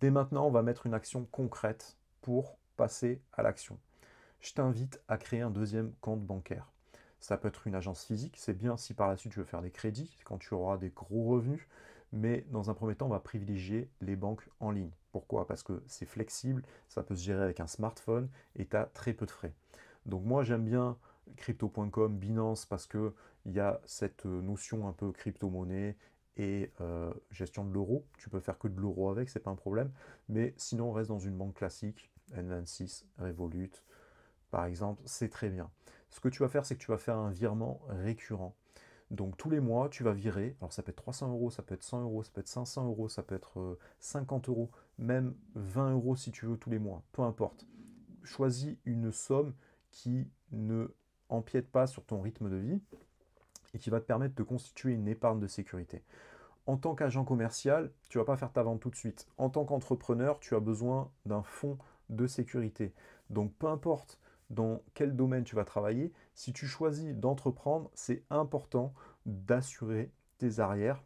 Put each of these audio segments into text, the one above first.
Dès maintenant, on va mettre une action concrète pour passer à l'action. Je t'invite à créer un deuxième compte bancaire. Ça peut être une agence physique, c'est bien si par la suite tu veux faire des crédits, quand tu auras des gros revenus, mais dans un premier temps, on va privilégier les banques en ligne. Pourquoi? Parce que c'est flexible, ça peut se gérer avec un smartphone et tu as très peu de frais. Donc moi j'aime bien crypto.com, Binance, parce qu'il y a cette notion un peu crypto-monnaie et gestion de l'euro. Tu peux faire que de l'euro avec, c'est pas un problème. Mais sinon, on reste dans une banque classique, N26, Revolut, par exemple, c'est très bien. Ce que tu vas faire, c'est que tu vas faire un virement récurrent. Donc tous les mois, tu vas virer, alors ça peut être 300 euros, ça peut être 100 euros, ça peut être 500 euros, ça peut être 50 euros, même 20 euros si tu veux tous les mois, peu importe. Choisis une somme qui ne empiète pas sur ton rythme de vie et qui va te permettre de constituer une épargne de sécurité. En tant qu'agent commercial, tu ne vas pas faire ta vente tout de suite. En tant qu'entrepreneur, tu as besoin d'un fonds de sécurité. Donc peu importe dans quel domaine tu vas travailler, si tu choisis d'entreprendre, c'est important d'assurer tes arrières.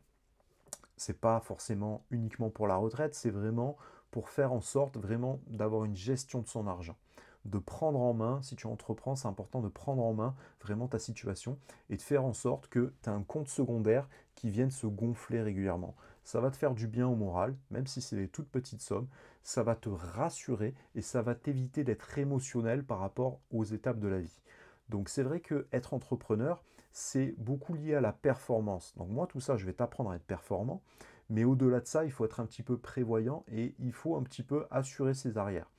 C'est pas forcément uniquement pour la retraite, c'est vraiment pour faire en sorte vraiment d'avoir une gestion de son argent, de prendre en main, si tu entreprends, c'est important de prendre en main vraiment ta situation et de faire en sorte que tu as un compte secondaire qui vienne se gonfler régulièrement. Ça va te faire du bien au moral, même si c'est des toutes petites sommes, ça va te rassurer et ça va t'éviter d'être émotionnel par rapport aux étapes de la vie. Donc c'est vrai que être entrepreneur, c'est beaucoup lié à la performance. Donc moi, tout ça, je vais t'apprendre à être performant, mais au-delà de ça, il faut être un petit peu prévoyant et il faut un petit peu assurer ses arrières.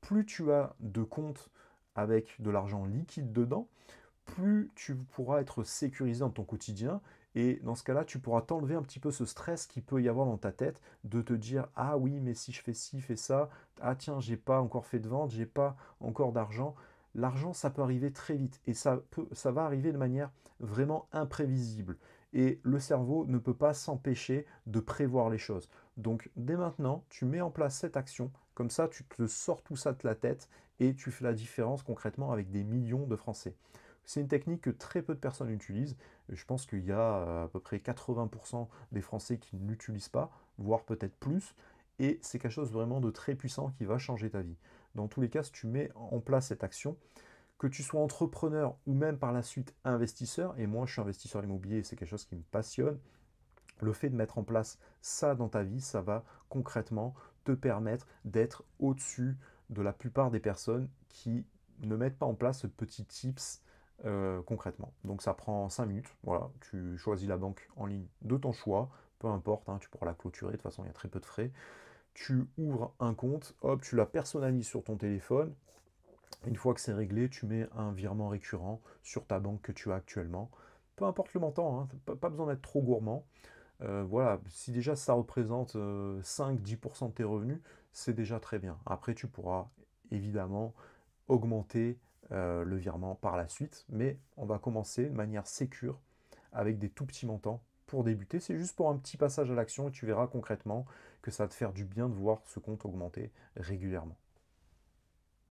Plus tu as de comptes avec de l'argent liquide dedans, plus tu pourras être sécurisé dans ton quotidien. Et dans ce cas-là, tu pourras t'enlever un petit peu ce stress qui peut y avoir dans ta tête de te dire ah oui, mais si je fais ci, fais ça, ah tiens, j'ai pas encore fait de vente, j'ai pas encore d'argent. L'argent, ça peut arriver très vite et ça va arriver de manière vraiment imprévisible. Et le cerveau ne peut pas s'empêcher de prévoir les choses. Donc dès maintenant, tu mets en place cette action, comme ça tu te sors tout ça de la tête et tu fais la différence concrètement avec des millions de Français. C'est une technique que très peu de personnes utilisent. Je pense qu'il y a à peu près 80% des Français qui ne l'utilisent pas, voire peut-être plus. Et c'est quelque chose vraiment de très puissant qui va changer ta vie. Dans tous les cas, si tu mets en place cette action, que tu sois entrepreneur ou même par la suite investisseur, et moi je suis investisseur immobilier, c'est quelque chose qui me passionne, le fait de mettre en place ça dans ta vie, ça va concrètement te permettre d'être au-dessus de la plupart des personnes qui ne mettent pas en place ce petit tips concrètement. Donc ça prend 5 minutes, voilà, tu choisis la banque en ligne de ton choix, peu importe, hein, tu pourras la clôturer, de toute façon il y a très peu de frais. Tu ouvres un compte, hop, tu la personnalises sur ton téléphone. Une fois que c'est réglé, tu mets un virement récurrent sur ta banque que tu as actuellement. Peu importe le montant, hein, pas besoin d'être trop gourmand. Voilà, si déjà ça représente 5-10% de tes revenus, c'est déjà très bien. Après, tu pourras évidemment augmenter le virement par la suite, mais on va commencer de manière sécure avec des tout petits montants pour débuter. C'est juste pour un petit passage à l'action et tu verras concrètement que ça va te faire du bien de voir ce compte augmenter régulièrement.